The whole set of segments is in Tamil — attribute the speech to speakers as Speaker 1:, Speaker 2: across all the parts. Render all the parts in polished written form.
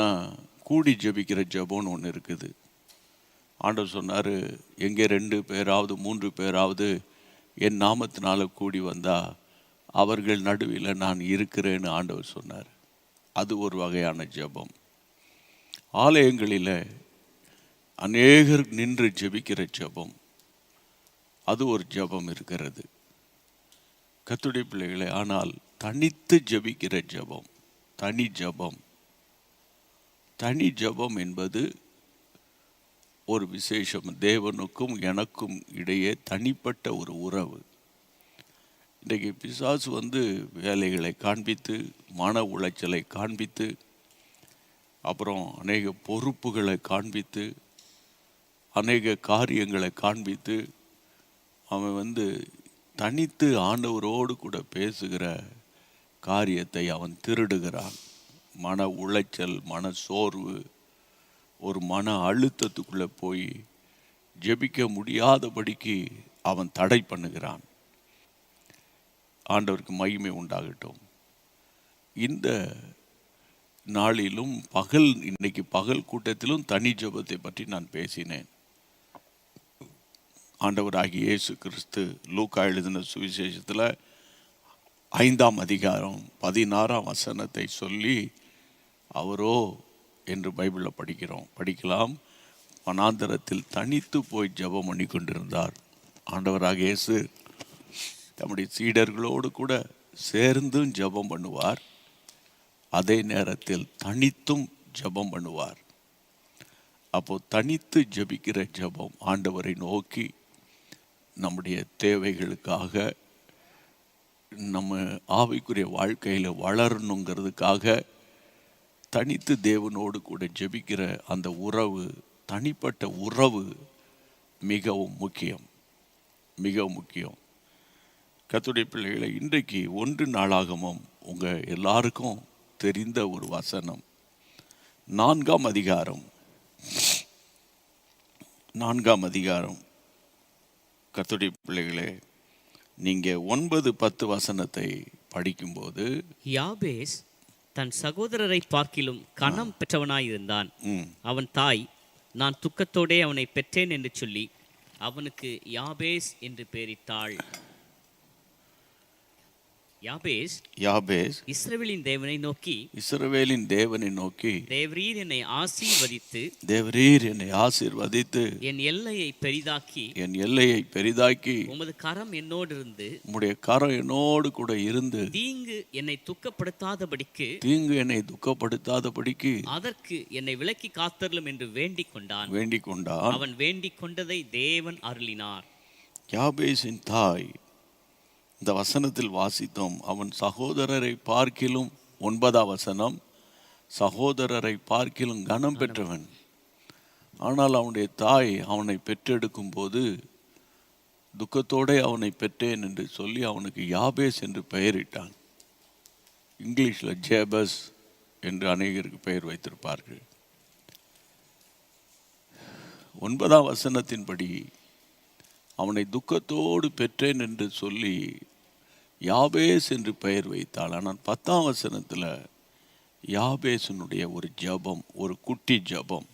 Speaker 1: ஏன்னா கூடி ஜெபிக்கிற ஜெபம்னு ஒன்று இருக்குது. ஆண்டவர் சொன்னார், எங்கே 2 பேராவது 3 பேராவது என் நாமத்தினால கூடி வந்தா அவர்கள் நடுவில் நான் இருக்கிறேன்னு ஆண்டவர் சொன்னார். அது ஒரு வகையான ஜெபம். ஆலயங்களில் அநேகர் நின்று ஜெபிக்கிற ஜெபம், அது ஒரு ஜெபம் இருக்கிறது கர்த்தருடைய பிள்ளைகளே. ஆனால் தனித்து ஜெபிக்கிற ஜெபம், தனி ஜெபம், தனி ஜெபம் என்பது ஒரு விசேஷம். தேவனுக்கும் எனக்கும் இடையே தனிப்பட்ட ஒரு உறவு. இன்றைக்கு பிசாசு வேலைகளை காண்பித்து, மன உளைச்சலை காண்பித்து, அப்புறம் அநேக பொறுப்புகளை காண்பித்து, அநேக காரியங்களை காண்பித்து, அவன் தனித்து ஆண்டவரோடு கூட பேசுகிற காரியத்தை அவன் திருடுகிறான். மன உளைச்சல், மன சோர்வு, ஒரு மன அழுத்தத்துக்குள்ளே போய் ஜெபிக்க முடியாதபடிக்கு அவன் தடை பண்ணுகிறான். ஆண்டவருக்கு மகிமை உண்டாகட்டும். இந்த நாளிலும் இன்னைக்கு பகல் கூட்டத்திலும் தனி ஜெபத்தை பற்றி நான் பேசினேன். ஆண்டவராகிய இயேசு கிறிஸ்து லூக்கா எழுதின சுவிசேஷத்தில் 5ஆம் அதிகாரம் 16ஆம் வசனத்தை சொல்லி, அவரோ என்று பைபிளில் படிக்கலாம், வனாந்தரத்தில் தனித்து போய் ஜெபம் பண்ணி கொண்டிருந்தார். ஆண்டவராகிய இயேசு தம்முடைய சீடர்களோடு கூட சேர்ந்தும் ஜெபம் பண்ணுவார், அதே நேரத்தில் தனித்தும் ஜெபம் பண்ணுவார். அப்போ தனித்து ஜெபிக்கிற ஜெபம் ஆண்டவரை நோக்கி நம்முடைய தேவைகளுக்காக, நம்ம ஆவிக்குரிய வாழ்க்கையில் வளரணுங்கிறதுக்காக தனித்து தேவனோடு கூட ஜெபிக்கிற அந்த உறவு, தனிப்பட்ட உறவு மிகவும் முக்கியம், மிகவும் முக்கியம். கர்த்தருடைய பிள்ளைகளை, இன்றைக்கு 1 நாளாகமம் உங்கள் எல்லாருக்கும் தெரிந்த ஒரு வசனம், 4ஆம் அதிகாரம் கர்த்தருடைய பிள்ளைகளே, நீங்கள் 9-10 வசனத்தை படிக்கும்போது,
Speaker 2: யாபேஸ் தன் சகோதரரை பார்க்கிலும் கனம் பெற்றவனாயிருந்தான். அவன் தாய், நான் துக்கத்தோடே அவனை பெற்றேன் என்று சொல்லி அவனுக்கு யாபேஸ் என்று பெயரிட்டாள். யாபேஸ் இஸ்ரவேலின் தேவனை நோக்கி, தேவரீர் என்னை ஆசீர்வதித்து என் எல்லையை பெரிதாக்கி உமது கரம் என்னோடு இருந்து,
Speaker 1: உம்முடைய கரம் என்னோடு கூட இருந்து
Speaker 2: தீங்கு என்னை துக்கப்படுத்தாதபடிக்கு அதற்கு என்னை விலக்கி காத்தருளும் என்று வேண்டிக் கொண்டான். அவன் வேண்டிக் கொண்டதை தேவன் அருளினார்.
Speaker 1: யாபேசின் தாய், இந்த வசனத்தில் வாசித்தோம், அவன் சகோதரரை பார்க்கிலும், 9ஆம் வசனம், சகோதரரை பார்க்கிலும் கனம் பெற்றவன். ஆனால் அவனுடைய தாய் அவனை பெற்றெடுக்கும் போது துக்கத்தோடு அவனை பெற்றேன் என்று சொல்லி அவனுக்கு யாபேஸ் என்று பெயரிட்டான். இங்கிலீஷில் ஜேபஸ் என்று அநேகருக்கு பெயர் வைத்திருப்பார்கள். 9ஆம் வசனத்தின்படி அவனை துக்கத்தோடு பெற்றேன் என்று சொல்லி யாபேஸ் என்று பெயர் வைத்தாள். ஆனால் 10ஆம் வசனத்தில் யாபேசனுடைய ஒரு ஜெபம், ஒரு குட்டி ஜெபம்,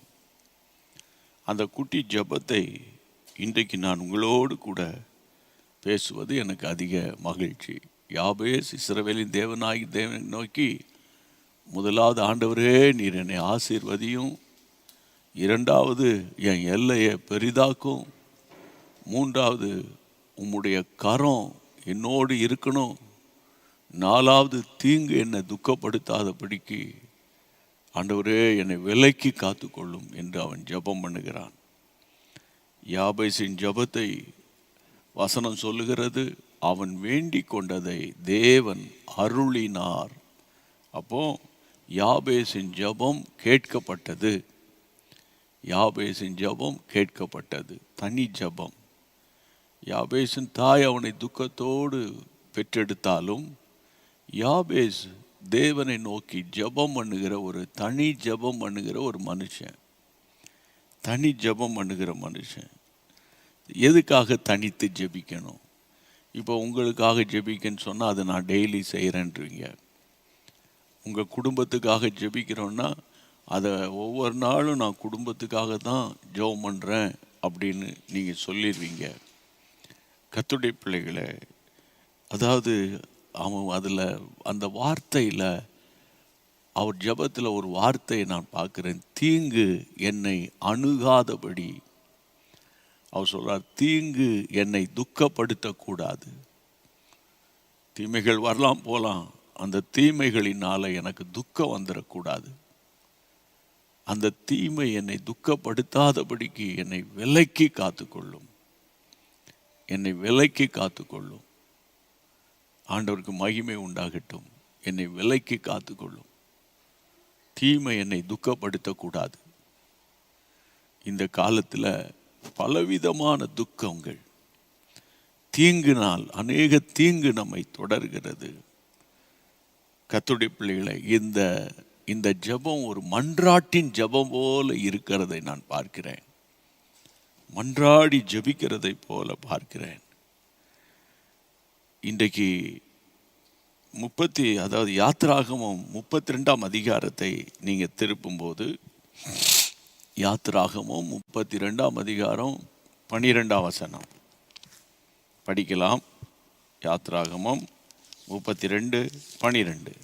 Speaker 1: அந்த குட்டி ஜெபத்தை இன்றைக்கு நான் உங்களோடு கூட பேசுவது எனக்கு அதிக மகிழ்ச்சி. யாபேஸ் இஸ்ரவேலின் தேவனை நோக்கி, முதலாவது, ஆண்டவரே நீர் என்னை ஆசீர்வதியும், 2வது என் எல்லையை பெரிதாக்கும், 3வது உம்முடைய கரம் என்னோடு இருக்கணும், 4வது தீங்கு என்னை துக்கப்படுத்தாதபடிக்கு ஆண்டவரே என்னை விலக்கி காத்துக்கொள்ளும் என்று அவன் ஜெபம் பண்ணுகிறான். யாபேசின் ஜெபத்தை வசனம் சொல்லுகிறது, அவன் வேண்டிக் கொண்டதை தேவன் அருளினார். அப்போ யாபேசின் ஜெபம் கேட்கப்பட்டது. தனி ஜெபம். யாபேசின் தாய் அவனை துக்கத்தோடு பெற்றெடுத்தாலும் யாபேஸ் தேவனை நோக்கி ஜெபம் பண்ணுகிற ஒரு தனி ஜெபம் பண்ணுகிற ஒரு மனுஷன். எதுக்காக தனித்து ஜெபிக்கணும்? இப்போ உங்களுக்காக ஜெபிக்கன்னு சொன்னால் அதை நான் டெய்லி செய்கிறேன்றீங்க. உங்கள் குடும்பத்துக்காக ஜெபிக்கிறோன்னா அதை ஒவ்வொரு நாளும் நான் குடும்பத்துக்காக தான் ஜெபம் பண்ணுறேன் அப்படின்னு நீங்கள் சொல்லிடுவீங்க. கர்த்தருடைய பிள்ளைகளை, அதாவது அவன் அதில் அந்த வார்த்தையில், அவர் ஜெபத்தில் ஒரு வார்த்தையை நான் பார்க்குறேன், தீங்கு என்னை அணுகாதபடி. அவர் சொல்றார், தீங்கு என்னை துக்கப்படுத்தக்கூடாது. தீமைகள் வரலாம் போகலாம், அந்த தீமைகளினால எனக்கு துக்கம் வந்துடக்கூடாது. அந்த தீமை என்னை துக்கப்படுத்தாதபடிக்கு என்னை விலக்கி காத்துக்கொள்ளும், என்னை விலக்கி காத்துக்கொள்ளும். ஆண்டவருக்கு மகிமை உண்டாகட்டும். என்னை விலக்கி காத்துக்கொள்ளும். தீமை என்னை துக்கப்படுத்தக்கூடாது. இந்த காலத்தில் பலவிதமான துக்கங்கள், தீங்கினால் அநேக தீங்கு நம்மை தொடர்கிறது. கர்த்தருடைய பிள்ளைகளை, இந்த ஜெபம் ஒரு மன்றாட்டின் ஜெபம் போல இருக்கிறதை நான் பார்க்கிறேன். மன்றாடி ஜெபிக்கிறதை போல பார்க்கிறேன். இன்றைக்கு அதாவது யாத்திராகமம் 32ஆம் அதிகாரத்தை நீங்கள் திருப்பும்போது, யாத்திராகமம் 32ஆம் அதிகாரம் 12ஆம் வசனம் படிக்கலாம். யாத்திராகமம் 32:12.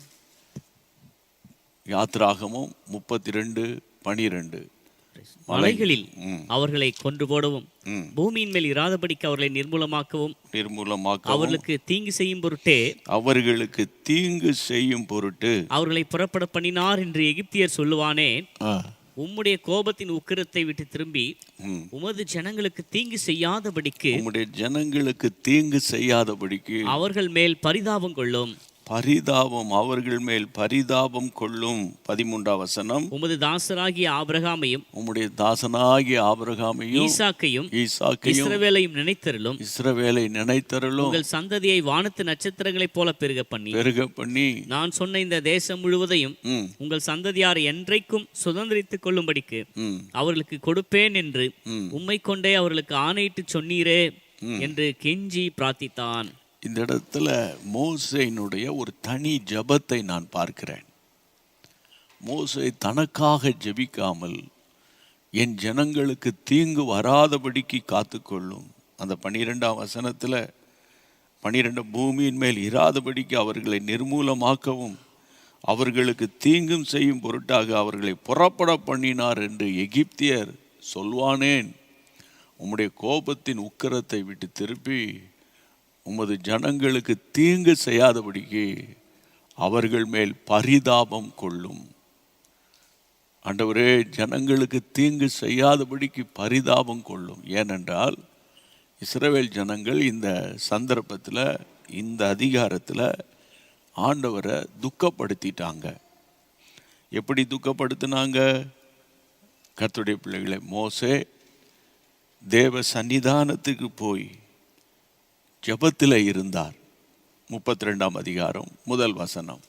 Speaker 1: யாத்திராகமம் 32:12.
Speaker 2: மலைகளில் அவர்களை கொன்று போடவும், பூமியின் மேல் இராதபடிக்கு அவர்களை நிர்மூலமாக்கவும் அவர்களுக்கு தீங்கு செய்யும் பொருட்டு அவர்களை புறப்பட பண்ணினார் என்று எகிப்தியர் சொல்லுவானே. உம்முடைய கோபத்தின் உக்கிரத்தை விட்டு திரும்பி உமது ஜனங்களுக்கு தீங்கு செய்யாதபடிக்கு அவர்கள் மேல் பரிதாபம் கொள்ளும். அவர்கள் மேல் பரிதாபம் கொள்ளும். 13ஆம் வசனம். உமது தாசராகிய ஆபிரகாமையும் ஈசாக்கையும் இஸ்ரவேலையும் நினைத்தருளும். உங்கள் சந்ததியை வானத்து நட்சத்திரங்களைப் போல பெருக பண்ணி நான் சொன்ன இந்த தேசம் முழுவதையும் உங்கள் சந்ததியார் என்றைக்கும் சுதந்திரித்துக் கொள்ளும்படிக்கு அவர்களுக்கு கொடுப்பேன் என்று உம்மை கொண்டே அவர்களுக்கு ஆணையிட்டு சொன்னீரே என்று கெஞ்சி பிரார்த்தித்தான்.
Speaker 1: இந்த இடத்துல மோசேயினுடைய ஒரு தனி ஜெபத்தை நான் பார்க்கிறேன். மோசே தனக்காக ஜெபிக்காமல் என் ஜனங்களுக்கு தீங்கு வராதபடிக்கு காத்துக்கொள்ளும். அந்த 12ஆம் வசனத்தில் 12 பூமியின் மேல் இராதபடிக்கு அவர்களை நிர்மூலமாக்கவும் அவர்களுக்கு தீங்கும் செய்யும் பொருட்டாக அவர்களை புறப்பட பண்ணினார் என்று எகிப்தியர் சொல்வானேன். உம்முடைய கோபத்தின் உக்கிரத்தை விட்டு திருப்பி உமது ஜனங்களுக்கு தீங்கு செய்யாதபடிக்கு அவர்கள் மேல் பரிதாபம் கொள்ளும். ஆண்டவரே, ஜனங்களுக்கு தீங்கு செய்யாதபடிக்கு பரிதாபம் கொள்ளும். ஏனென்றால் இஸ்ரவேல் ஜனங்கள் இந்த சந்தர்ப்பத்தில், இந்த அதிகாரத்தில் ஆண்டவரை துக்கப்படுத்திட்டாங்க. எப்படி துக்கப்படுத்தினாங்க? கர்த்தருடைய பிள்ளைகளை, மோசே தேவ சன்னிதானத்துக்கு போய் ஜெபத்தில் இருந்தார். 32ஆம் அதிகாரம் 1 வசனம்.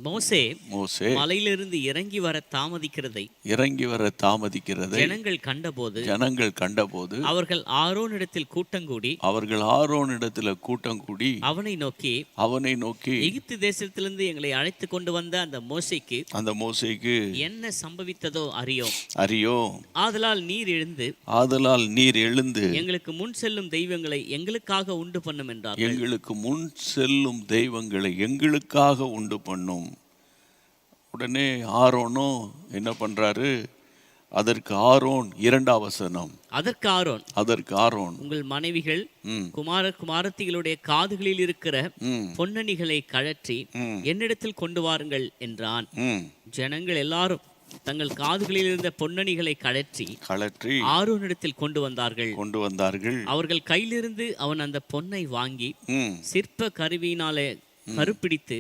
Speaker 2: மோசே மலையிலிருந்து இறங்கி வர தாமதிக்கிறதை ஜனங்கள் கண்டபோது அவர்கள் ஆரோனிடத்தில் கூட்டம் கூடி அவனை நோக்கி எகிப்து தேசத்திலிருந்து எங்களை அழைத்து கொண்டு வந்த அந்த மோசேக்கு என்ன சம்பவித்ததோ அறியோம். ஆதலால் நீர் எழுந்து எங்களுக்கு முன் செல்லும் தெய்வங்களை எங்களுக்காக உண்டு பண்ணும் என்றார்.
Speaker 1: எங்களுக்கு முன் செல்லும் தெய்வங்களை எங்களுக்காக உண்டு பண்ணும். உடனே ஆரோனும் என்ன பண்றாரு? அதற்கு ஆரோன் 2ஆம் வசனம். அதற்கு ஆரோன்
Speaker 2: உங்கள் மனைவிகள் குமாரத்திகளுடைய காதுகளில் இருக்கிற பொன்னணிகளை கழற்றி என்னிடத்தில் கொண்டு வாருங்கள் என்றான். ஜனங்கள் எல்லாரும் தங்கள் காதுகளில் இருந்த பொன்னணிகளை கழற்றி ஆரோனிடத்தில் கொண்டு வந்தார்கள். அவர்கள் கையிலிருந்து அவன் அந்த பொன்னை வாங்கி சிற்ப கருவியினாலே கருப்பிடித்து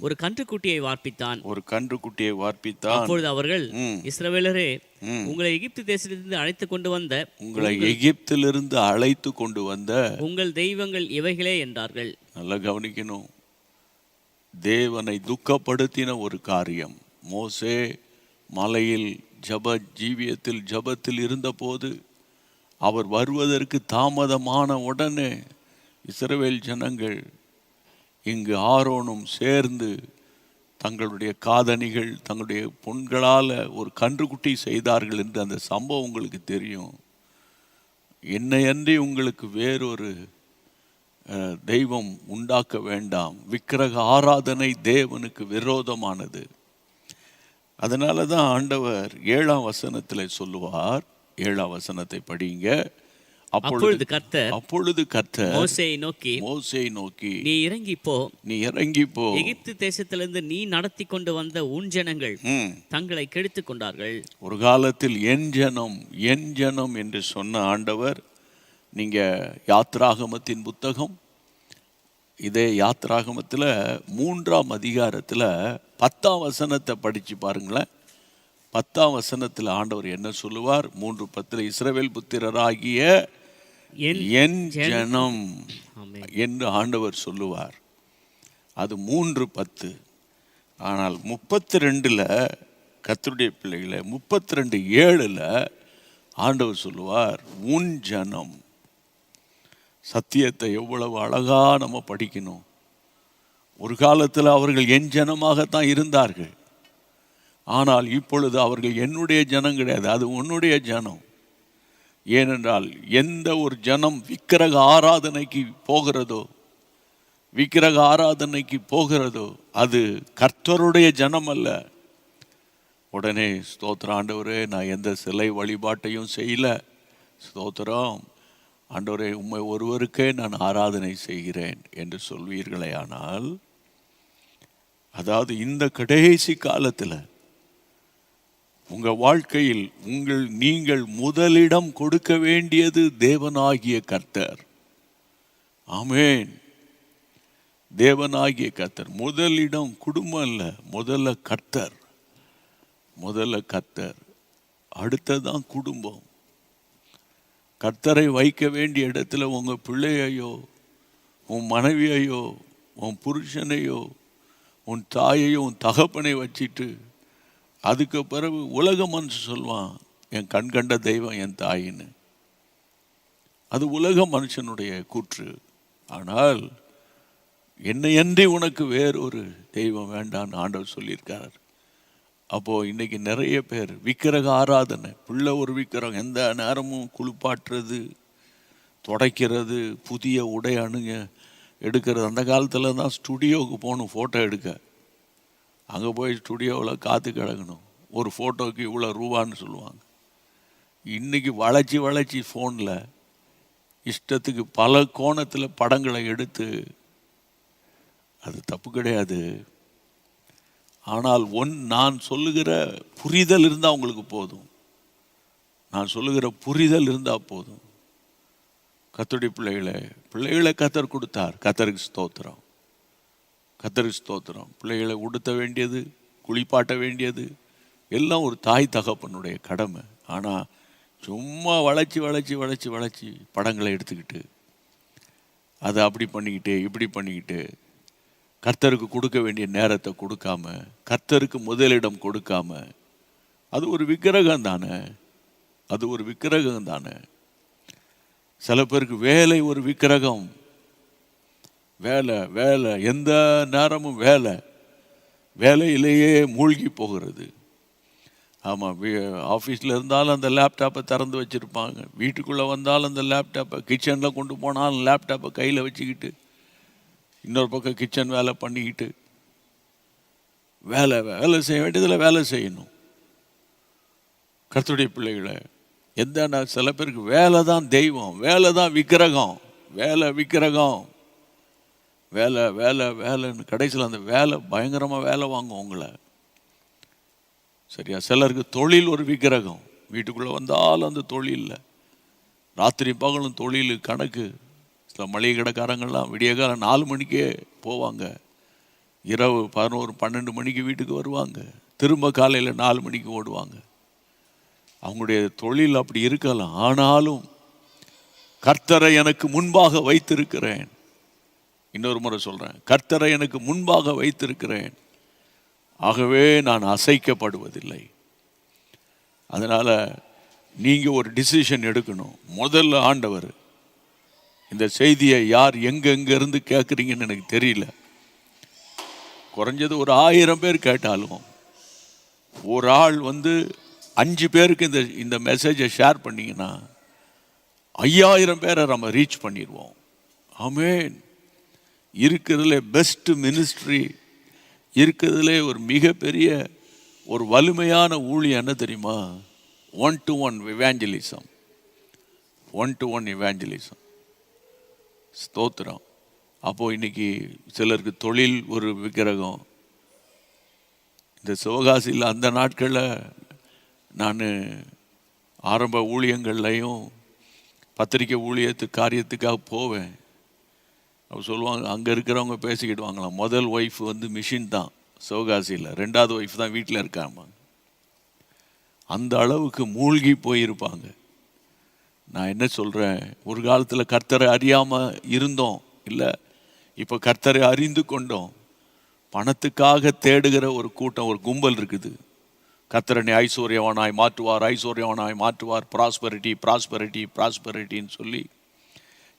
Speaker 2: ஒரு கன்றுக்குட்டியை வார்ப்பித்தான். அப்பொழுது அவர்கள், இஸ்ரவேலரே, உங்களை எகிப்து தேசத்திலிருந்து அழைத்து கொண்டு வந்த உங்கள் தெய்வங்கள் இவைகளே என்றார்கள்.
Speaker 1: நல்லா கவனிக்கணும். தேவனை துக்கப்படுத்தின ஒரு காரியம். மோசே மலையில் ஜெபத்தில் இருந்தபோது அவர் வருவதற்கு தாமதமான உடனே இஸ்ரவேல் ஜனங்கள் இங்கு ஆரோனும் சேர்ந்து தங்களுடைய காதணிகள் தங்களுடைய பொன்களால் ஒரு கன்றுக்குட்டி செய்தார்கள் என்று அந்த சம்பவம் உங்களுக்கு தெரியும். என்னையன்றி உங்களுக்கு வேறொரு தெய்வம் உண்டாக்க வேண்டாம். விக்கிரக ஆராதனை தேவனுக்கு விரோதமானது. அதனால தான் ஆண்டவர் 7ஆம் வசனத்தில் சொல்லுவார். 7ஆம் வசனத்தை படிங்க.
Speaker 2: அப்பொழுது கர்த்தர்
Speaker 1: மோசேயை நோக்கி
Speaker 2: நீ இறங்கி போ எகிப்து தேசத்திலிருந்து நீ நடத்தி கொண்டு வந்த உன் ஜனங்கள் தங்களை கெடுத்துக் கொண்டார்கள்.
Speaker 1: ஒரு காலத்தில் என் ஜனம் என்று சொன்ன ஆண்டவர், நீங்க யாத்ராகமத்தின் புத்தகம், இதே யாத்ராகமத்தில் 3ஆம் அதிகாரத்தில் 10ஆம் வசனத்தை படிச்சு பாருங்களேன். 10ஆம் வசனத்தில் ஆண்டவர் என்ன சொல்லுவார்? 3:10 இஸ்ரவேல் புத்திரராகிய என் ஜனம் என்று ஆண்டவர் சொல்லுவார். அது 3:10. ஆனால் 32 கர்த்தருடைய பிள்ளைகளை 32:7 ஆண்டவர் சொல்லுவார் உன் ஜனம். சத்தியத்தை எவ்வளவு அழகா நம்ம படிக்கணும். ஒரு காலத்தில் அவர்கள் என் ஜனமாகத்தான் இருந்தார்கள். ஆனால் இப்பொழுது அவர்கள் என்னுடைய ஜனம் கிடையாது, அது உன்னுடைய ஜனம். ஏனென்றால் எந்த ஒரு ஜனம் விக்கிரக ஆராதனைக்கு போகிறதோ அது கர்த்தருடைய ஜனம் அல்ல. உடனே ஸ்தோத்திரம் ஆண்டவரே, நான் எந்த சிலை வழிபாட்டையும் செய்யல, ஸ்தோத்திரம் ஆண்டவரே, உம்மை ஒருவருக்கே நான் ஆராதனை செய்கிறேன் என்று சொல்வீர்களே. ஆனால் அதாவது இந்த கடைசி காலத்தில் உங்க வாழ்க்கையில் நீங்கள் முதலிடம் கொடுக்க வேண்டியது தேவனாகிய கர்த்தர். ஆமென். தேவனாகிய கர்த்தர் முதலிடம். குடும்பம் இல்ல, முதல்ல கர்த்தர், அடுத்ததான் குடும்பம். கர்த்தரை வைக்க வேண்டிய இடத்துல உங்க பிள்ளையையோ உன் மனைவியையோ உன் புருஷனையோ உன் தாயையோ உன் தகப்பனை வச்சிட்டு அதுக்கு பிறகு உலக மனுஷன் சொல்வான் என் கண் கண்ட தெய்வம் என் தாயின்னு. அது உலக மனுஷனுடைய கூற்று. ஆனால் என்னையன்றி உனக்கு வேறொரு தெய்வம் வேண்டான்னு ஆண்டவர் சொல்லியிருக்கார். அப்போ இன்னைக்கு நிறைய பேர் விக்கிரக ஆராதனை, பிள்ளை ஒரு விக்கிரகம், எந்த நேரமும் குளிப்பாட்டுறது, துடைக்கிறது, புதிய உடை எடுக்கிறது. அந்த காலத்தில் தான் ஸ்டுடியோவுக்கு போகணும் ஃபோட்டோ எடுக்க. அங்கே போய் ஸ்டுடியோவில் காத்து கிடக்கணும். ஒரு ஃபோட்டோவுக்கு இவ்வளோ ரூபான்னு சொல்லுவாங்க. இன்றைக்கி வளைச்சி ஃபோனில் இஷ்டத்துக்கு பல கோணத்தில் படங்களை எடுத்து, அது தப்பு கிடையாது. ஆனால் நான் சொல்லுகிற புரிதல் இருந்தால் உங்களுக்கு போதும். கர்த்தருடைய பிள்ளைகளை கர்த்தர் கொடுத்தார். கர்த்தருக்கு ஸ்தோத்திரம். பிள்ளைகளை உடுத்த வேண்டியது, குளிப்பாட்ட வேண்டியது எல்லாம் ஒரு தாய் தகப்பனுடைய கடமை. ஆனால் சும்மா வளைச்சி படங்களை எடுத்துக்கிட்டு அதை அப்படி பண்ணிக்கிட்டு இப்படி பண்ணிக்கிட்டு கர்த்தருக்கு கொடுக்க வேண்டிய நேரத்தை கொடுக்காம, கர்த்தருக்கு முதலிடம் கொடுக்காம, அது ஒரு விக்கிரகம் தானே. சில பேருக்கு வேலை ஒரு விக்கிரகம். வேலை எந்த நேரமும் வேலையிலேயே மூழ்கி போகிறது. ஆமாம், ஆஃபீஸில் இருந்தாலும் அந்த லேப்டாப்பை திறந்து வச்சுருப்பாங்க. வீட்டுக்குள்ளே வந்தாலும் அந்த லேப்டாப்பை, கிச்சனில் கொண்டு போனாலும் லேப்டாப்பை கையில் வச்சுக்கிட்டு இன்னொரு பக்கம் கிச்சன் வேலை பண்ணிக்கிட்டு வேலை செய்ய வேண்டியதில் வேலை செய்யணும். கர்த்தருடைய பிள்ளைகளை சில பேருக்கு வேலை தான் தெய்வம், வேலை தான் விக்கிரகம். வேலைன்னு கடைசியில் அந்த வேலை பயங்கரமாக வேலை வாங்கும் உங்களை. சரியா? சிலருக்கு தொழில் ஒரு விக்கிரகம். வீட்டுக்குள்ளே வந்தாலும் அந்த தொழிலில் ராத்திரி பகலும் தொழில் கணக்கு. சில மளிகை கடைக்காரங்கள்லாம் விடிய காலம் 4 மணிக்கே போவாங்க, இரவு 11-12 மணிக்கு வீட்டுக்கு வருவாங்க, திரும்ப காலையில் 4 மணிக்கு ஓடுவாங்க. அவங்களுடைய தொழில் அப்படி இருக்கலாம். ஆனாலும் கர்த்தரை எனக்கு முன்பாக வைத்திருக்கிறேன். இன்னொரு முறை சொல்கிறேன், கர்த்தரை எனக்கு முன்பாக வைத்திருக்கிறேன், ஆகவே நான் அசைக்கப்படுவதில்லை. அதனால் நீங்கள் ஒரு டிசிஷன் எடுக்கணும். முதல்ல ஆண்டவர், இந்த செய்தியை யார் எங்கெங்கிருந்து கேட்குறீங்கன்னு எனக்கு தெரியல, குறைஞ்சது ஒரு 1000 பேர் கேட்டாலும் ஒரு ஆள் 5 பேருக்கு இந்த மெசேஜை ஷேர் பண்ணிங்கன்னா 5000 பேரை நம்ம ரீச் பண்ணிடுவோம். ஆமென். இருக்கிறதுல பெஸ்ட் மினிஸ்ட்ரி, இருக்கிறதுல ஒரு மிகப்பெரிய ஒரு வலிமையான ஊழியம் என்ன தெரியுமா? 1-to-1 evangelism. 1-to-1 evangelism. ஸ்தோத்திரம். அப்போ இன்னைக்கு சிலருக்கு தொழில் ஒரு விக்கிரகம். இந்த சிவகாசியில் அந்த நாட்களில் நான் ஆரம்ப ஊழியங்கள்லையும் பத்திரிக்கை ஊழியத்து காரியத்துக்காக போவேன். அவர் சொல்லுவாங்க, அங்கே இருக்கிறவங்க பேசிக்கிட்டு வாங்கலாம், முதல் ஒய்ஃப் மிஷின் தான் சிவகாசியில், 2வது ஒய்ஃப் தான் வீட்டில் இருக்காங்க. அந்த அளவுக்கு மூழ்கி போயிருப்பாங்க. நான் என்ன சொல்கிறேன், ஒரு காலத்தில் கர்த்தரை அறியாமல் இருந்தோம், இல்லை இப்போ கர்த்தரை அறிந்து கொண்டோம். பணத்துக்காக தேடுகிற ஒரு கூட்டம், ஒரு கும்பல் இருக்குது. கர்த்தரனை ஐஸ்வர்யவானாய் மாற்றுவார், ஐஸ்வர்யவானாய் மாற்றுவார், ப்ராஸ்பரிட்டி ப்ராஸ்பரிட்டி ப்ராஸ்பரிட்டின்னு சொல்லி.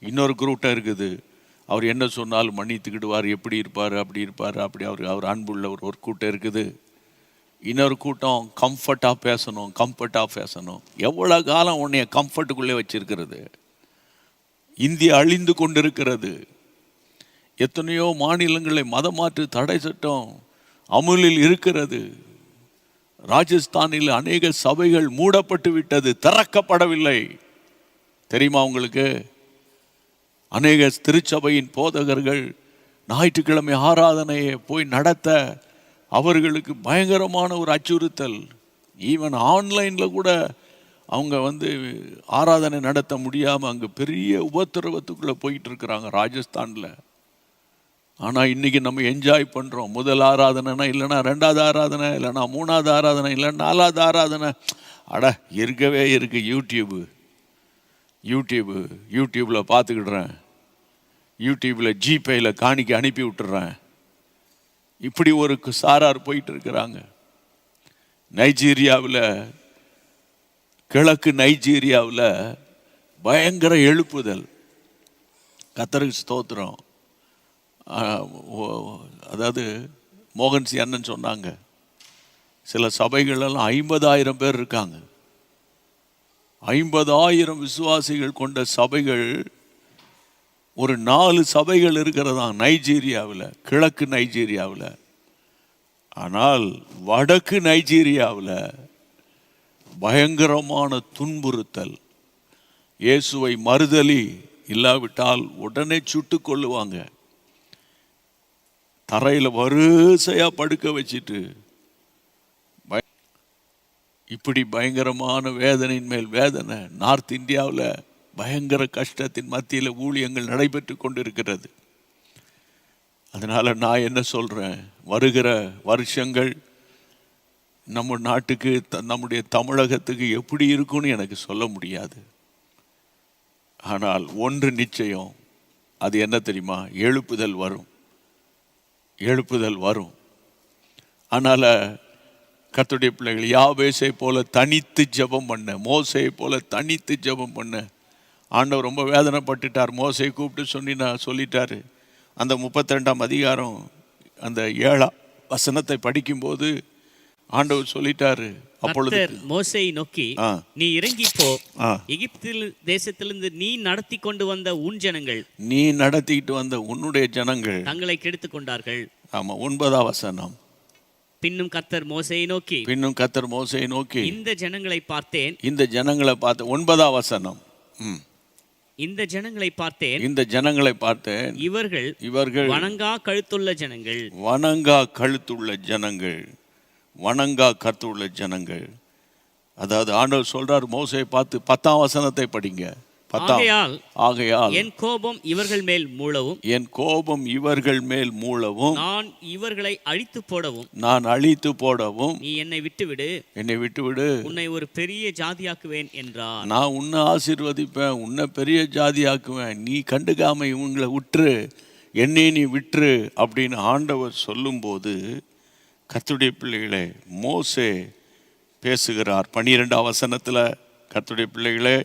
Speaker 1: இன்னொரு கூட்டம் இருக்குது, அவர் என்ன சொன்னாலும் மன்னித்துக்கிடுவார், எப்படி இருப்பார் அப்படி இருப்பார், அப்படி அவர் அன்புள்ள ஒரு கூட்டம் இருக்குது. இன்னொரு கூட்டம் கம்ஃபர்ட்டாக பேசணும், கம்ஃபர்ட்டாக பேசணும். எவ்வளோ காலம் உன்னைய கம்ஃபர்ட்டுக்குள்ளே வச்சிருக்கிறது? இந்தியா அழிந்து கொண்டிருக்கிறது. எத்தனையோ மாநிலங்களில் மதமாற்று தடை சட்டம் அமுலில் இருக்கிறது. ராஜஸ்தானில் அநேக சபைகள் மூடப்பட்டு விட்டது, திறக்கப்படவில்லை. தெரியுமா உங்களுக்கு? அநேக திருச்சபையின் போதகர்கள் ஞாயிற்றுக்கிழமை ஆராதனையை போய் நடத்த அவர்களுக்கு பயங்கரமான ஒரு அச்சுறுத்தல். ஈவன் ஆன்லைனில் கூட அவங்க ஆராதனை நடத்த முடியாமல் அங்கே பெரிய உபத்திரவத்துக்குள்ளே போயிட்டு இருக்கிறாங்க ராஜஸ்தானில். ஆனால் இன்றைக்கி நம்ம என்ஜாய் பண்ணுறோம். முதல் ஆராதனைனா, இல்லைனா 2வது ஆராதனை, இல்லைனா 3வது ஆராதனை, இல்லைன்னா 4வது ஆராதனை. இருக்கவே இருக்குது யூடியூப்பில் பார்த்துக்கிடுறேன், யூடியூப்பில் ஜிபேயில் காணிக்க அனுப்பி விட்டுறேன். இப்படி ஒரு சாரார் போயிட்டு இருக்கிறாங்க. நைஜீரியாவில், கிழக்கு நைஜீரியாவில் பயங்கர எழுப்புதல். கர்த்தருக்கு ஸ்தோத்திரம். அதாவது மோகன்சி அண்ணன் சொன்னாங்க, சில சபைகளெல்லாம் 50,000 பேர் இருக்காங்க. 50,000 விசுவாசிகள் கொண்ட சபைகள் ஒரு 4 சபைகள் இருக்கிறதா நைஜீரியாவில், கிழக்கு நைஜீரியாவில். ஆனால் வடக்கு நைஜீரியாவில் பயங்கரமான துன்புறுத்தல். இயேசுவை மறுதலி இல்லாவிட்டால் உடனே சுட்டு கொள்ளுவாங்க. தரையில் வரிசையாக படுக்க வச்சுட்டு இப்படி பயங்கரமான வேதனையின் மேல் வேதனை. நார்த் இந்தியாவில் பயங்கர கஷ்டத்தின் மத்தியில் ஊழியங்கள் நடைபெற்று கொண்டிருக்கிறது. அதனால் நான் என்ன சொல்கிறேன், வருகிற வருஷங்கள் நம்ம நாட்டுக்கு, நம்முடைய தமிழகத்துக்கு எப்படி இருக்குன்னு எனக்கு சொல்ல முடியாது. ஆனால் ஒன்று நிச்சயம், அது என்ன தெரியுமா? எழுப்புதல் வரும், எழுப்புதல் வரும். அதனால் கர்த்தருடைய பிள்ளைகள் யாபேசை போல தனித்து ஜெபம் பண்ண, மோசையை போல தனித்து ஜெபம் பண்ண. ஆண்டவர் ரொம்ப வேதனைப்பட்டுட்டார். மோசையை கூப்பிட்டு சொல்லிட்டாரு. அந்த 32ஆம் அதிகாரம் அந்த 7ஆம் வசனத்தை படிக்கும்போது ஆண்டவர் சொல்லிட்டாரு, அப்பொழுது
Speaker 2: மோசேயை நோக்கி, நீ இறங்கி போ, எகிப்தில் தேசத்திலிருந்து நீ நடத்தி கொண்டு வந்த உன் ஜனங்கள்,
Speaker 1: நீ நடத்திட்டு வந்த உன்னுடைய ஜனங்கள்
Speaker 2: தங்களை கெடுத்துக் கொண்டார்கள்.
Speaker 1: ஆமா, 9ஆம் வசனம்.
Speaker 2: பின்னும் கர்த்தர் மோசேயை நோக்கி, இந்த ஜனங்களை பார்த்தேன்,
Speaker 1: 9ஆம் வசனம்.
Speaker 2: இந்த ஜனங்களை பார்த்தேன், இவர்கள் வணங்கா கழுத்துள்ள ஜனங்கள். அதாவது ஆண்டவர் சொல்றார், மோசேயை பார்த்து 10ஆம் வசனத்தை படிங்க. ஆகையால் என் கோபம் இவர்கள் மேல் மூளவும் நான் இவர்களை அழித்து போடவும் நீ என்னை விட்டுவிடு, உன்னை ஒரு பெரிய ஜாதியாக்குவேன் என்றார்.
Speaker 1: நான் உன்னை ஆசீர்வதிப்பேன், உன்னை பெரிய ஜாதியாக்குவேன், நீ கண்டுக்காம இவங்களை விட்டுரு, என்னை நீ விட்டுரு அப்படின்னு ஆண்டவர் சொல்லும்போது, கர்த்தருடைய பிள்ளைகளே, மோசே பேசுகிறார். 12ஆம் வசனத்தில், கர்த்தருடைய பிள்ளைகளே,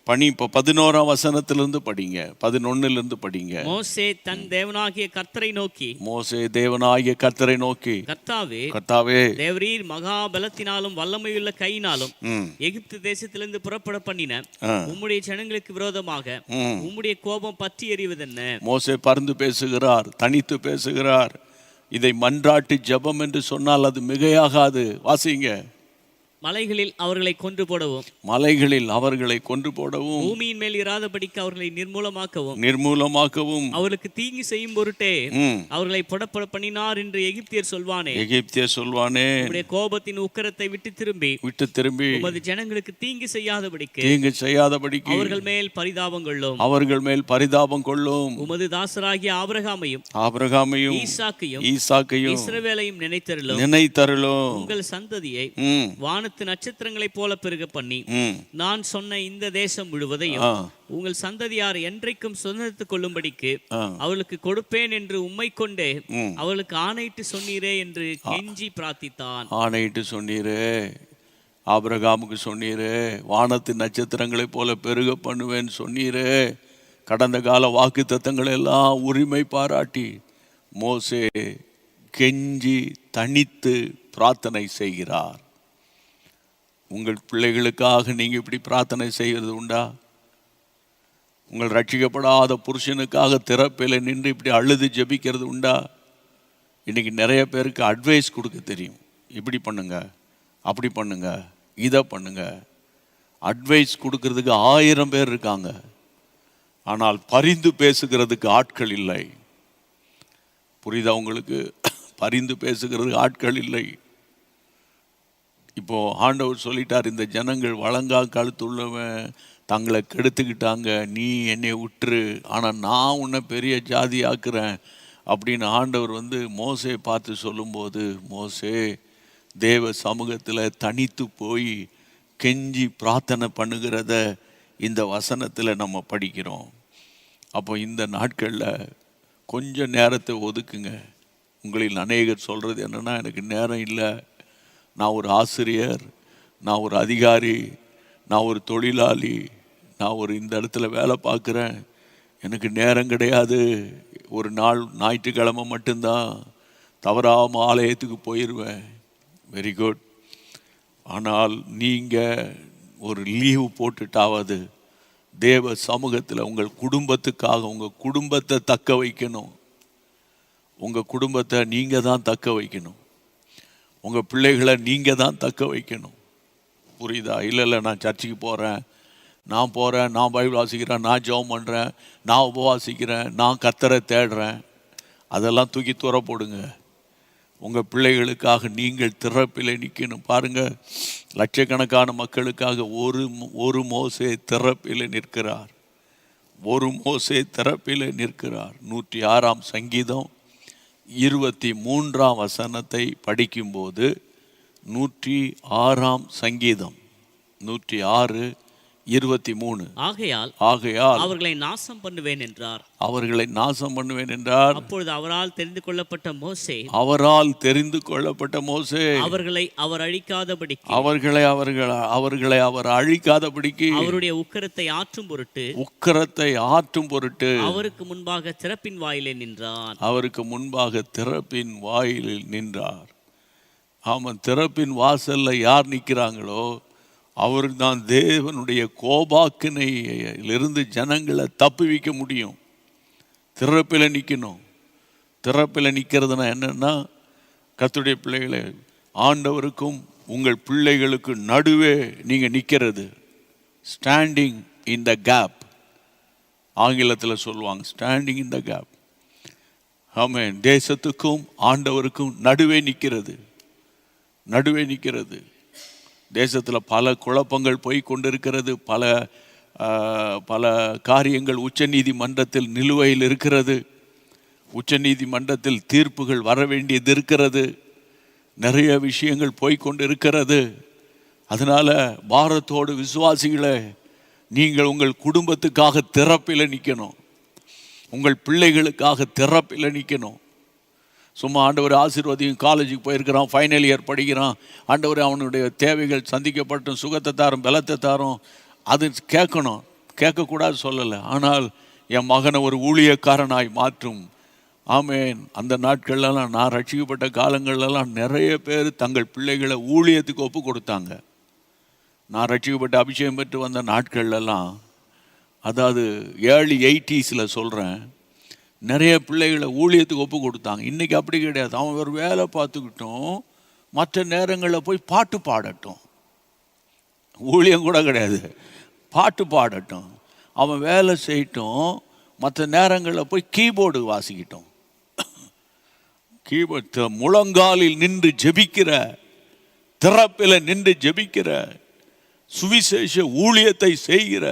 Speaker 1: இப்போ 11ஆம் வசனத்திலிருந்து படிங்க, 11லிருந்து படிங்க.
Speaker 2: மோசே தன் தேவனாகிய கர்த்தரை நோக்கி,
Speaker 1: மோசே தேவனாகிய கர்த்தரை நோக்கி,
Speaker 2: கர்த்தாவே தேவரீர் மகா பலத்தினாலும் வல்லமையுள்ள கையினாலும் எகிப்து தேசத்திலிருந்து புறப்பட பண்ணின உம்முடைய ஜனங்களுக்கு விரோதமாக உம்முடைய கோபம் பற்றி எறிவதென்ன?
Speaker 1: மோசே பரிந்து பேசுகிறார், தனித்து பேசுகிறார். இதை மன்றாட்டு ஜெபம் என்று சொன்னால் அது மிகையாகாது. வாசிங்க.
Speaker 2: மலைகளில் அவர்களை கொன்று போடவும்,
Speaker 1: மலைகளில் அவர்களை கொன்று போடவும்,
Speaker 2: பூமியின் மேல் இராதபடிக்கு அவர்களை
Speaker 1: நிர்மூலமாக்கவும்
Speaker 2: அவர்களுக்கு தீங்கு செய்யும் பொருட்டே அவர்களை புறப்பட பண்ணினார் என்று எகிப்தியர் சொல்வானே. உம்முடைய கோபத்தின் உக்கிரத்தை விட்டு திரும்பி உமது ஜனங்களுக்கு தீங்கு செய்யாதபடிக்கு அவர்கள் மேல் பரிதாபம் கொள்ளும். உமது தாசராகிய ஆபிரகாமையும் ஈசாக்கையும் இஸ்ரவேலையும் நினைத்தருளும். உங்கள் சந்ததியை வானத்து நட்சத்திரங்களைப் போல பெருக பண்ணி நான் சொன்ன இந்த தேசம் முழுவதையும் உங்கள் சந்ததியார் என்றைக்கும் சுதந்திரத்துக் கொள்ளும்படிக்கு அவளுக்கு கொடுப்பேன் என்று உம்மை கொண்டே அவளுக்கு ஆணையிட்டு சொன்னீரே என்று கெஞ்சி பிரார்த்தித்தான்.
Speaker 1: ஆணையிட்டு சொன்னீரே, ஆபிரகாமுக்கு சொன்னீரே, வானத்து நட்சத்திரங்களைப் போல பெருக பண்ணுவேன்னு சொன்னீரே. கடந்த கால வாக்கு தத்தங்களை எல்லாம் உரிமை பாராட்டி மோசே கெஞ்சி தனித்து பிரார்த்தனை செய்கிறார். உங்கள் பிள்ளைகளுக்காக நீங்கள் இப்படி பிரார்த்தனை செய்கிறது உண்டா? உங்கள் ரட்சிக்கப்படாத புருஷனுக்காக திறப்பில் நின்று இப்படி அழுது ஜெபிக்கிறது உண்டா? இன்றைக்கி நிறைய பேருக்கு அட்வைஸ் கொடுக்க தெரியும். இப்படி பண்ணுங்க, அப்படி பண்ணுங்க, இதை பண்ணுங்க. அட்வைஸ் கொடுக்கறதுக்கு 1000 பேர் இருக்காங்க, ஆனால் பரிந்து பேசுகிறதுக்கு ஆட்கள் இல்லை. புரியுதா உங்களுக்கு? பரிந்து பேசுகிறதுக்கு ஆட்கள் இல்லை. இப்போ ஆண்டவர் சொல்லிட்டார், இந்த ஜனங்கள் வழங்கா கழுத்துள்ளவன் தங்களை கெடுத்துக்கிட்டாங்க, நீ என்னை விட்டுரு, ஆனால் நான் உன்னை பெரிய ஜாதி ஆக்குறேன் அப்படின்னு ஆண்டவர் மோசே பார்த்து சொல்லும்போது, மோசே தேவ சமூகத்தில் தனித்து போய் கெஞ்சி பிரார்த்தனை பண்ணுகிறத இந்த வசனத்தில் நம்ம படிக்கிறோம். அப்போ இந்த நாட்களில் கொஞ்சம் நேரத்தை ஒதுக்குங்க. உங்களில் அநேகர் சொல்கிறது என்னென்னா, எனக்கு நேரம் இல்லை, நான் ஒரு ஆசிரியர், நான் ஒரு அதிகாரி, நான் ஒரு தொழிலாளி, நான் ஒரு இந்த இடத்துல வேலை பார்க்குறேன், எனக்கு நேரம் கிடையாது, ஒரு நாள் ஞாயிற்றுக்கிழமை மட்டும்தான், தவறாமல் ஆலயத்துக்கு போயிடுவேன். Very good. ஆனால் நீங்கள் ஒரு லீவு போட்டுட்டாவது தேவ சமூகத்தில் உங்கள் குடும்பத்துக்காக உங்கள் குடும்பத்தை தக்க வைக்கணும். உங்கள் குடும்பத்தை நீங்கள் தான் தக்க வைக்கணும். உங்கள் பிள்ளைகளை நீங்கள் தான் தக்க வைக்கணும். புரியுதா? இல்லை நான் சர்ச்சுக்கு போகிறேன், நான் பைபிள் வாசிக்கிறேன், நான் ஜெபம் பண்ணுறேன், நான் உபவாசிக்கிறேன், நான் கர்த்தரை தேடுறேன், அதெல்லாம் தூக்கி தூர போடுங்க. உங்கள் பிள்ளைகளுக்காக நீங்கள் திறப்பில் நிற்கணும். பாருங்கள், லட்சக்கணக்கான மக்களுக்காக ஒரு மோசே திறப்பில் நிற்கிறார். 106ஆம் சங்கீதம் 23ஆம் வசனத்தை படிக்கும்போது, 106ஆம் சங்கீதம் 106:23,
Speaker 2: ஆகையால் அவர்களை நாசம் பண்ணுவேன் என்றார். அப்பொழுது அவரால் தெரிந்து கொள்ளப்பட்ட மோசே அவர்களை அவர் அழிக்காதபடிக்கு அவருடைய உக்கிரத்தை ஆற்றும் பொருட்டு அவருக்கு முன்பாக திறப்பின் வாயிலில் நின்றார்.
Speaker 1: ஆமாம், திறப்பின் வாசல்ல யார் நிற்கிறாங்களோ அவருக்கு தான் தேவனுடைய கோபாக்கினையிலிருந்து ஜனங்களை தப்புவிக்க முடியும். திறப்பில் நிற்கணும். திறப்பில் நிற்கிறதுனா என்னன்னா, கர்த்தருடைய பிள்ளைகளை, ஆண்டவருக்கும் உங்கள் பிள்ளைகளுக்கு நடுவே நீங்கள் நிற்கிறது. ஸ்டாண்டிங் இன் த கேப், ஆங்கிலத்தில் சொல்லுவாங்க, ஸ்டாண்டிங் இன் த கேப். ஆமென். தேசத்துக்கும் ஆண்டவருக்கும் நடுவே நிற்கிறது. தேசத்தில் பல குழப்பங்கள் போய் கொண்டிருக்கிறது. பல காரியங்கள் உச்சநீதிமன்றத்தில் நிலுவையில் இருக்கிறது. உச்சநீதிமன்றத்தில் தீர்ப்புகள் வர வேண்டியது இருக்கிறது. நிறைய விஷயங்கள் போய்கொண்டிருக்கிறது. அதனால பாரத்தோடு விசுவாசிகளே, நீங்கள் உங்கள் குடும்பத்துக்காக திறப்பில் நிற்கணும். உங்கள் பிள்ளைகளுக்காக திறப்பில் நிற்கணும். சும்மா ஆண்டவர் ஆசீர்வாதியும், காலேஜுக்கு போயிருக்கிறான், ஃபைனல் இயர் படிக்கிறான், ஆண்டவர் அவனுடைய தேவைகள் சந்திக்கப்பட்டும், சுகத்தை தாரும், பலத்தை தாரும், அது கேட்கணும். கேட்கக்கூடாது சொல்லலை. ஆனால் என் மகனை ஒரு ஊழியக்காரனாய் மாற்றும். ஆமேன். அந்த நாட்கள்லாம் நான் ரட்சிக்கப்பட்ட காலங்கள்லாம் நிறைய பேர் தங்கள் பிள்ளைகளை ஊழியத்துக்கு ஒப்பு கொடுத்தாங்க. நான் ரட்சிக்கப்பட்ட அபிஷேகம் பெற்று வந்த நாட்கள்லாம், அதாவது ஏர்லி 80s சொல்கிறேன், நிறைய பிள்ளைகளை ஊழியத்துக்கு ஒப்பு கொடுத்தாங்க. இன்றைக்கி அப்படி கிடையாது. அவன் ஒரு வேலை பார்த்துக்கிட்டோம், மற்ற நேரங்களில் போய் பாட்டு பாடட்டும். ஊழியம் கூட கிடையாது, பாட்டு பாடட்டும். அவன் வேலை செய்யட்டும், மற்ற நேரங்களில் போய் கீபோர்டு வாசிக்கிட்டோம். கீபோர்டு முழங்காலில் நின்று ஜெபிக்கிற, திறப்பில் நின்று ஜெபிக்கிற, சுவிசேஷ ஊழியத்தை செய்கிற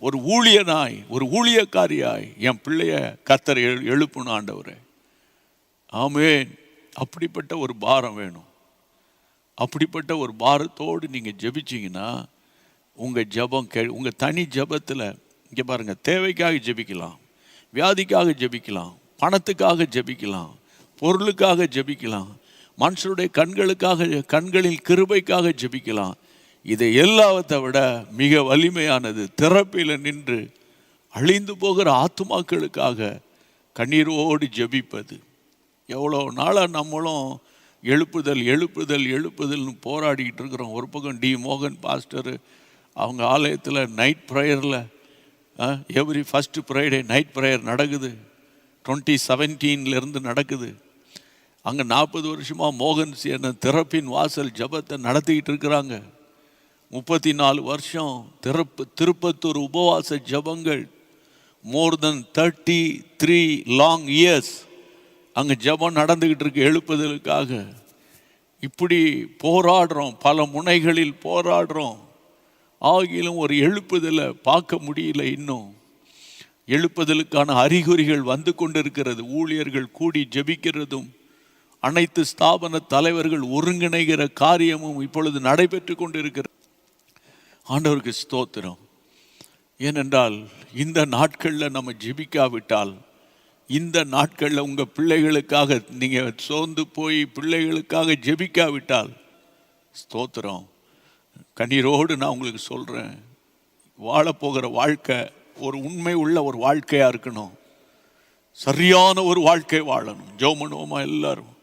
Speaker 1: ஒரு ஊழியனாய், ஒரு ஊழியக்காரியாய் என் பிள்ளைய கர்த்தர் எழுப்பணும் ஆண்டவரே. ஆமேன். அப்படிப்பட்ட ஒரு பாரம் வேணும். அப்படிப்பட்ட ஒரு பாரத்தோடு நீங்கள் ஜெபிச்சிங்கன்னா உங்கள் ஜெபம் உங்கள் தனி ஜெபத்தில், இங்கே பாருங்கள், தேவைக்காக ஜெபிக்கலாம், வியாதிக்காக ஜெபிக்கலாம், பணத்துக்காக ஜெபிக்கலாம், பொருளுக்காக ஜெபிக்கலாம், மனுஷருடைய கண்களில் கிருபைக்காக ஜெபிக்கலாம். இதை எல்லாவற்றை விட மிக வலிமையானது திறப்பில் நின்று அழிந்து போகிற ஆத்துமாக்களுக்காக கண்ணீரோடு ஜெபிப்பது. எவ்வளோ நாளாக நம்மளும் எழுப்புதல் எழுப்புதல் எழுப்புதல்னு போராடிக்கிட்டு இருக்கிறோம். ஒரு பக்கம் டி மோகன் பாஸ்டர் அவங்க ஆலயத்தில் நைட் ப்ரேயரில் every first Friday night prayer நடக்குது. 2017 நடக்குது. அங்கே 40 வருஷமாக மோகன் சேன திறப்பின் வாசல் ஜபத்தை நடத்திக்கிட்டு இருக்கிறாங்க. 34 வருஷம் திருப்பத்தூர் உபவாச ஜபங்கள், மோர் தென் 33 லாங் இயர்ஸ் அங்கே ஜபம் நடந்துக்கிட்டு இருக்கு எழுப்புதலுக்காக. இப்படி போராடுறோம், பல முனைகளில் போராடுறோம். ஆகிலும் ஒரு எழுப்புதலை பார்க்க முடியல. இன்னும் எழுப்புதலுக்கான அறிகுறிகள் வந்து கொண்டிருக்கிறது. ஊழியர்கள் கூடி ஜெபிக்கிறதும், அனைத்து ஸ்தாபன தலைவர்கள் ஒருங்கிணைகிற காரியமும் இப்பொழுது நடைபெற்று கொண்டிருக்கிறது. ஆண்டவருக்கு ஸ்தோத்திரம். ஏனென்றால் இந்த நாட்களில் நம்ம ஜெபிக்காவிட்டால், இந்த நாட்களில் உங்கள் பிள்ளைகளுக்காக நீங்கள் சோர்ந்து போய் பிள்ளைகளுக்காக ஜெபிக்காவிட்டால், ஸ்தோத்திரம், கண்ணீரோடு நான் உங்களுக்கு சொல்கிறேன், வாழப்போகிற வாழ்க்கை ஒரு உண்மை உள்ள ஒரு வாழ்க்கையாக இருக்கணும். சரியான ஒரு வாழ்க்கை வாழணும். ஜெபமனோமா, எல்லாரும்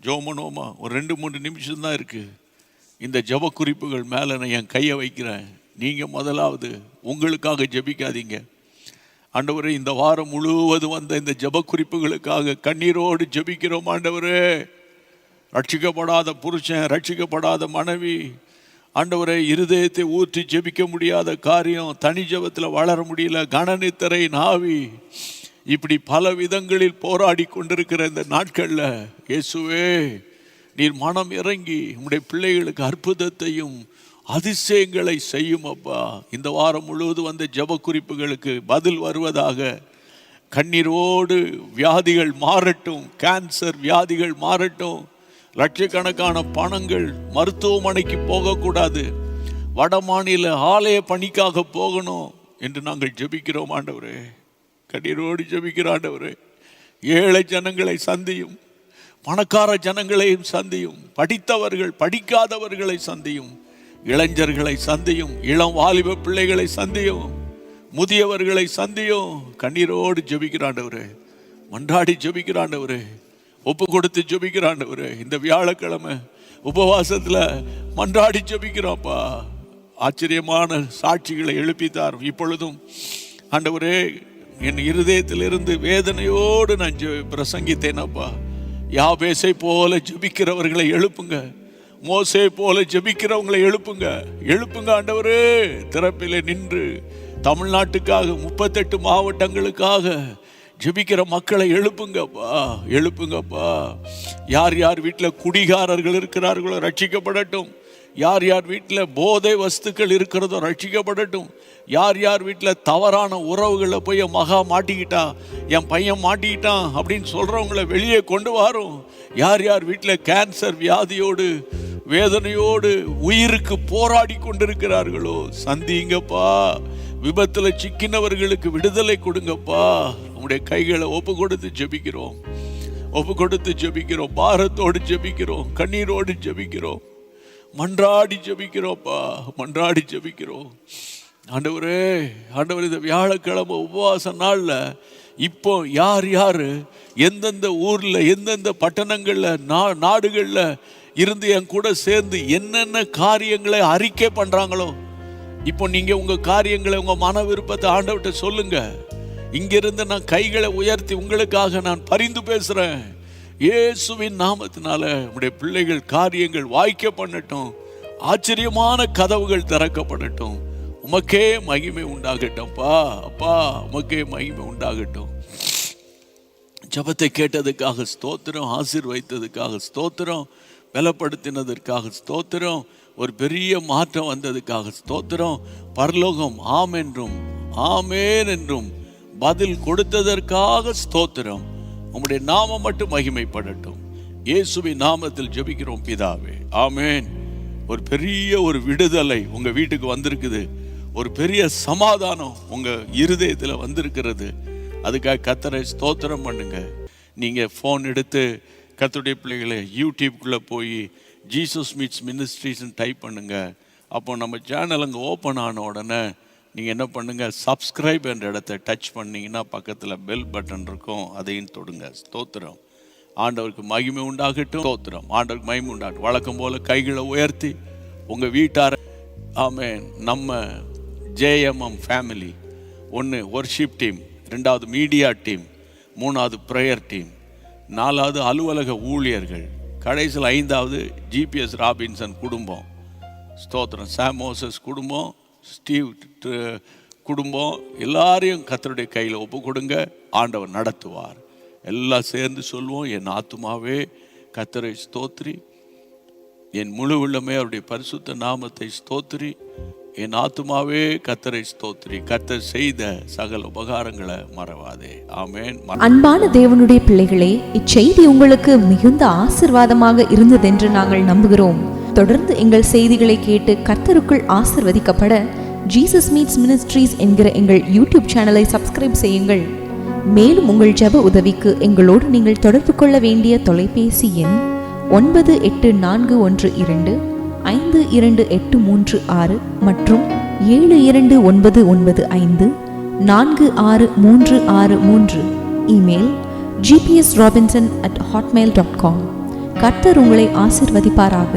Speaker 1: ஜெபமனோமா. ஒரு 2-3 நிமிஷம் தான் இருக்குது. இந்த ஜெப குறிப்புகள் மேலே நான் என் கையை வைக்கிறேன். நீங்கள் முதலாவது உங்களுக்காக ஜெபிக்காதீங்க. ஆண்டவரே, இந்த வாரம் முழுவதும் வந்த இந்த ஜெப குறிப்புகளுக்காக கண்ணீரோடு ஜெபிக்கிறோம். ஆண்டவரே, ரட்சிக்கப்படாத புருஷன், ரட்சிக்கப்படாத மனைவி, ஆண்டவரே, இருதயத்தை ஊற்றி ஜெபிக்க முடியாத காரியம், தனி ஜெபத்தில் வளர முடியல, கனநித்திரை, நாவி, இப்படி பல விதங்களில் போராடி கொண்டிருக்கிற இந்த நாட்களில் இயேசுவே, நீர் மனம் இறங்கி உம்முடைய பிள்ளைகளுக்கு அற்புதத்தையும் அதிசயங்களை செய்யும் அப்பா. இந்த வாரம் முழுவதும் வந்த ஜெப குறிப்புகளுக்கு பதில் வருவதாக. கண்ணீரோடு வியாதிகள் மாறட்டும், கேன்சர் வியாதிகள் மாறட்டும். லட்சக்கணக்கான பணங்கள் மருத்துவமனைக்கு போகக்கூடாது, வட மாநில ஆலய பணிக்காக போகணும் என்று நாங்கள் ஜெபிக்கிறோம். ஆண்டவரே, கண்ணீரோடு ஜெபிக்கிற ஆண்டவரே, ஏழை ஜனங்களை சந்தியும், பணக்கார ஜனங்களையும் சந்தியும், படித்தவர்கள் படிக்காதவர்களை சந்தியும், இளைஞர்களை சந்தியும், இளம் வாலிப பிள்ளைகளை சந்தியும், முதியவர்களை சந்தியும். கண்ணீரோடு ஜெபிக்கிறாண்டவரே, மன்றாடி ஜெபிக்கிறாண்டவரே, ஒப்பு கொடுத்து ஜெபிக்கிறாண்டவரே. இந்த வியாழக்கிழமை உபவாசத்தில் மன்றாடி ஜெபிக்கிறோம்ப்பா. ஆச்சரியமான சாட்சிகளை எழுப்பித்தார். இப்பொழுதும் ஆண்டவரே, என் இருதயத்திலிருந்து வேதனையோடு நான் பிரசங்கித்தேனப்பா. யாபேசை போல ஜெபிக்கிறவர்களை எழுப்புங்க, மோசே போல ஜெபிக்கிறவங்களை எழுப்புங்க, எழுப்புங்க ஆண்டவரே. திறப்பிலே நின்று தமிழ்நாட்டுக்காக 38 மாவட்டங்களுக்காக ஜெபிக்கிற மக்களை எழுப்புங்கப்பா, எழுப்புங்கப்பா. யார் யார் வீட்டில் குடிகாரர்கள் இருக்கிறார்களோ ரட்சிக்கப்படட்டும். யார் யார் வீட்டில் போதை வஸ்துக்கள் இருக்கிறதோ ரட்சிக்கப்படட்டும். யார் யார் வீட்டில் தவறான உறவுகளில் போய் என் மகா மாட்டிக்கிட்டா, என் பையன் மாட்டிக்கிட்டான் அப்படின்னு சொல்கிறவங்கள வெளியே கொண்டு வரும். யார் யார் வீட்டில் கேன்சர் வியாதியோடு வேதனையோடு உயிருக்கு போராடி கொண்டிருக்கிறார்களோ சந்திங்கப்பா. விபத்தில் சிக்கினவர்களுக்கு விடுதலை கொடுங்கப்பா. உங்களுடைய கைகளை ஒப்பு கொடுத்து ஜெபிக்கிறோம், ஒப்பு கொடுத்து ஜெபிக்கிறோம், பாரத்தோடு ஜெபிக்கிறோம், கண்ணீரோடு ஜெபிக்கிறோம், மன்றாடி ஜெபிக்கிறோம்ப்பா, மன்றாடி ஜெபிக்கிறோம். ஆண்டவரே, ஆண்டவர், இந்த வியாழக்கிழமை உபவாச நாளில் இப்போ யார் யார் எந்தெந்த ஊரில் எந்தெந்த பட்டணங்களில் நாடுகளில் இருந்து என் கூட சேர்ந்து என்னென்ன காரியங்களை அறிக்கை பண்ணுறாங்களோ, இப்போ நீங்கள் உங்கள் காரியங்களை, உங்கள் மன விருப்பத்தை ஆண்டவர்கிட்ட சொல்லுங்க. இங்கிருந்து நான் கைகளை உயர்த்தி உங்களுக்காக நான் பரிந்து பேசுகிறேன். இயேசுவின் நாமத்தினால உடைய பிள்ளைகள் காரியங்கள் வாய்க்க பண்ணட்டும். ஆச்சரியமான கதவுகள் திறக்கப்படட்டும். உமக்கே மகிமை உண்டாகட்டும்ப்பா. அப்பா, உமக்கே மகிமை உண்டாகட்டும். ஜெபத்தை கேட்டதுக்காக ஸ்தோத்திரம், ஆசீர்வதித்ததுக்காக ஸ்தோத்திரம், பலப்படுத்தினதற்காக ஸ்தோத்திரம், ஒரு பெரிய மாற்றம் வந்ததுக்காக ஸ்தோத்திரம். பரலோகம் ஆம் என்றும் ஆமேன் என்றும் பதில் கொடுத்ததற்காக ஸ்தோத்திரம். உம்முடைய நாமம் மட்டும் மகிமைப்படட்டும். இயேசுவின் நாமத்தில் ஜெபிக்கிறோம் பிதாவே, ஆமேன். ஒரு பெரிய ஒரு விடுதலை உங்க வீட்டுக்கு வந்திருக்குது. ஒரு பெரிய சமாதானம் உங்க இருதயத்தில் வந்திருக்கிறது. அதுக்காக கர்த்தரை ஸ்தோத்திரம் பண்ணுங்க. நீங்க ஃபோன் எடுத்து கர்த்தருடைய பிள்ளைகளை யூடியூப்குள்ளே போய் ஜீசஸ் மீட்ஸ் மினிஸ்ட்ரிஸ்ன்னு டைப் பண்ணுங்க. அப்போ நம்ம சேனல் அங்கே ஓப்பன் ஆன உடனே நீங்கள் என்ன பண்ணுங்கள், சப்ஸ்கிரைப் என்ற இடத்த டச் பண்ணிங்கன்னா பக்கத்தில் பெல் பட்டன் இருக்கும், அதையும் தொடுங்க. ஸ்தோத்திரம். ஆண்டவருக்கு மகிமை உண்டாகட்டும். ஸ்தோத்திரம். ஆண்டவருக்கு மகிமை உண்டாகட்டும். வழக்கம் போல் கைகளை உயர்த்தி உங்கள் வீட்டார ஆமென். நம்ம ஜேஎம்எம் ஃபேமிலி, ஒன்று ஒர்ஷிப் டீம், ரெண்டாவது மீடியா டீம், மூணாவது ப்ரேயர் டீம், நாலாவது அலுவலக ஊழியர்கள், கடைசியில் ஐந்தாவது ஜிபிஎஸ் ராபின்சன் குடும்பம். ஸ்தோத்திரம். சாம் மோசஸ் குடும்பம், ஸ்டீவ் குடும்பம், எல்லாரையும் கர்த்தருடைய கையில் ஒப்பு கொடுங்க. ஆண்டவர் நடத்துவார். எல்லாம் சேர்ந்து சொல்லுவோம், என் ஆத்துமாவே கர்த்தரை ஸ்தோத்திரி, என் முழு உள்ளமே அவருடைய பரிசுத்த நாமத்தை ஸ்தோத்திரி, என் ஆத்துமாவே கர்த்தரை ஸ்தோத்திரி, கர்த்தர் செய்த சகல உபகாரங்களை மறவாதே. ஆமென்.
Speaker 3: அன்பான தேவனுடைய பிள்ளைகளே, இச்செய்தி உங்களுக்கு மிகுந்த ஆசீர்வாதமாக இருந்ததென்று நாங்கள் நம்புகிறோம். தொடர்ந்து எங்கள் செய்திகளை கேட்டு கர்த்தருக்குள் ஆசீர்வதிக்கப்பட ஜீசஸ் மீட்ஸ் மினிஸ்ட்ரீஸ் என்கிற எங்கள் யூடியூப் சேனலை சப்ஸ்கிரைப் செய்யுங்கள். மேலும் உங்கள் ஜெப உதவிக்கு எங்களோடு நீங்கள் தொடர்பு கொள்ள வேண்டிய தொலைபேசி எண் 9842252836 மற்றும் 7299546363. Email gpsrobinson@hotmail.com. கர்த்தர் உங்களை ஆசீர்வதிப்பாராக.